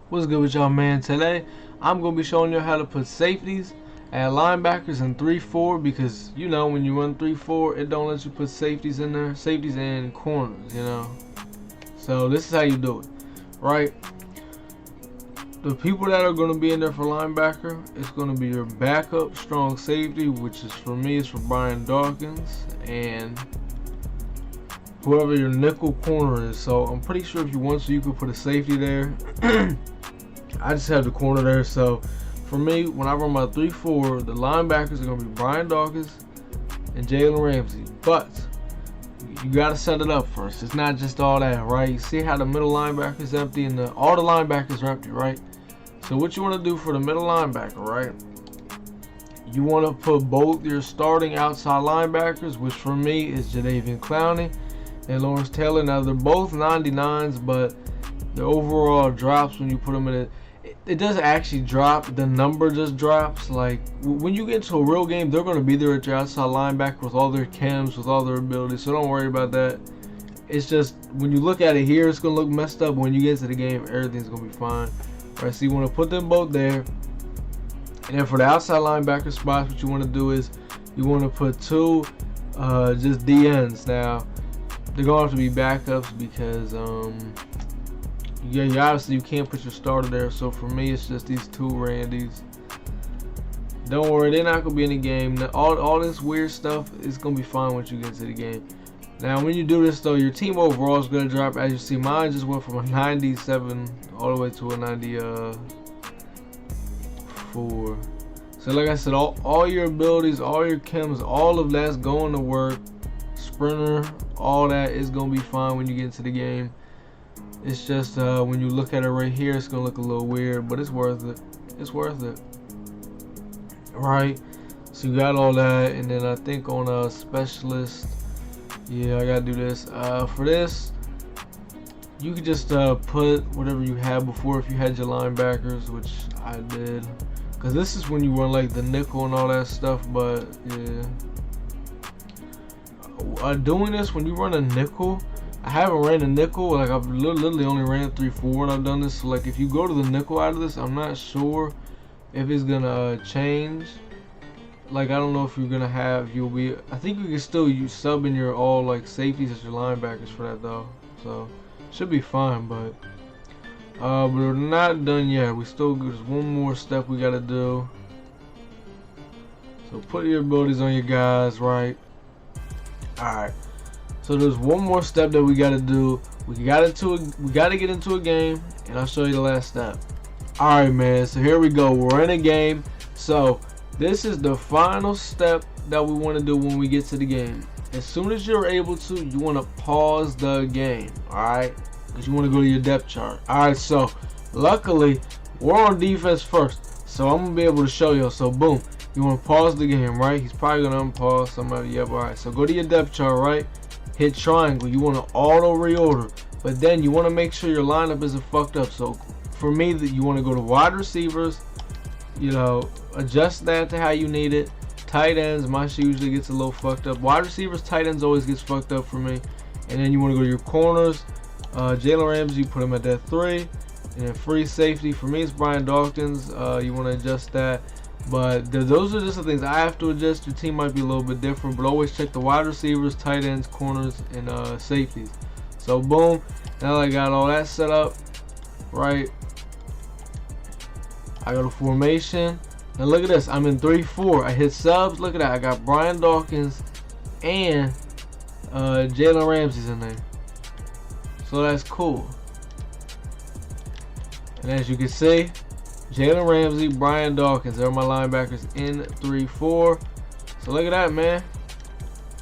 What's good with y'all, man? Today I'm gonna be showing you how to put safeties and linebackers in 3-4 because you know when you run 3-4 it don't let you put safeties in there, safeties and corners, you know. So this is how you do it, right? The people that are gonna be in there for linebacker, it's gonna be your backup strong safety, which is for me, it's for Brian Dawkins, and whoever your nickel corner is. So I'm pretty sure if you want to, you could put a safety there. I just have the corner there. So for me, when I run my 3-4, the linebackers are going to be Brian Dawkins and Jalen Ramsey. But you got to set it up first. It's not just all that, right? You see how the middle linebacker is empty and all the linebackers are empty, right? So what you want to do for the middle linebacker, right? You want to put both your starting outside linebackers, which for me is Jadeveon Clowney and Lawrence Taylor. Now they're both 99s, but the overall drops when you put them in it. It doesn't actually drop. The number just drops. Like when you get into a real game, they're going to be there at your outside linebacker with all their chems, with all their abilities. So don't worry about that. It's just when you look at it here, it's going to look messed up. When you get to the game, everything's going to be fine. All right, so you want to put them both there. And then for the outside linebacker spots, what you want to do is you want to put two just DNs. Now they're going to have to be backups because yeah, obviously you can't put your starter there. So for me, it's just these two Randys. Don't worry, they're not gonna be in the game. All this weird stuff is gonna be fine once you get to the game. Now, when you do this though, your team overall is gonna drop. As you see, mine just went from a 97 all the way to a 94. So like I said, all your abilities, all your chems, all of that's going to work. Sprinter, all that is gonna be fine when you get into the game. It's just when you look at it right here, it's gonna look a little weird, but it's worth it. It's worth it. Right? So you got all that, and then I think on a specialist, yeah, I gotta do this. For this, you could just put whatever you had before if you had your linebackers, which I did. Cause this is when you run like the nickel and all that stuff, but yeah. Doing this when you run a nickel, I haven't ran a nickel, like I've literally only ran 3-4 when I've done this. So like if you go to the nickel out of this, I'm not sure if it's gonna change. Like I don't know if you're gonna have, I think you can still use sub in your all like safeties as your linebackers for that though. So should be fine, but we're not done yet. We still, there's one more step we gotta do. So put your abilities on your guys, right? Alright. So there's one more step that we gotta do. We gotta get into a game, and I'll show you the last step. Alright, man, so here we go. We're in a game. So this is the final step that we want to do when we get to the game. As soon as you're able to, you want to pause the game, alright? Because you want to go to your depth chart. Alright, so luckily we're on defense first, so I'm gonna be able to show you. So boom, you want to pause the game, right? He's probably gonna unpause somebody. Yep. Alright, so go to your depth chart, right? Hit triangle. You want to auto reorder, but then you want to make sure your lineup isn't fucked up. So for me, that you want to go to wide receivers, you know, adjust that to how you need it. Tight ends, my shit usually gets a little fucked up. Wide receivers, tight ends always gets fucked up for me. And then you want to go to your corners. Jalen Ramsey, you put him at that 3, and then free safety for me it's Brian Dawkins. You want to adjust that. But those are just the things I have to adjust. Your team might be a little bit different, but always check the wide receivers, tight ends, corners, and safeties. So boom, now I got all that set up, right? I go to formation. Now look at this, I'm in 3-4. I hit subs. Look at that, I got Brian Dawkins and Jalen Ramsey's in there. So that's cool. And as you can see, Jalen Ramsey, Brian Dawkins, they're my linebackers in 3-4. So look at that, man.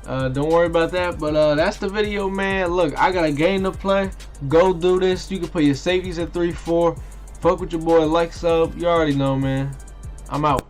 Don't worry about that, but that's the video, man. Look, I got a game to play. Go do this. You can put your safeties at 3-4. Fuck with your boy, like, sub. You already know, man. I'm out.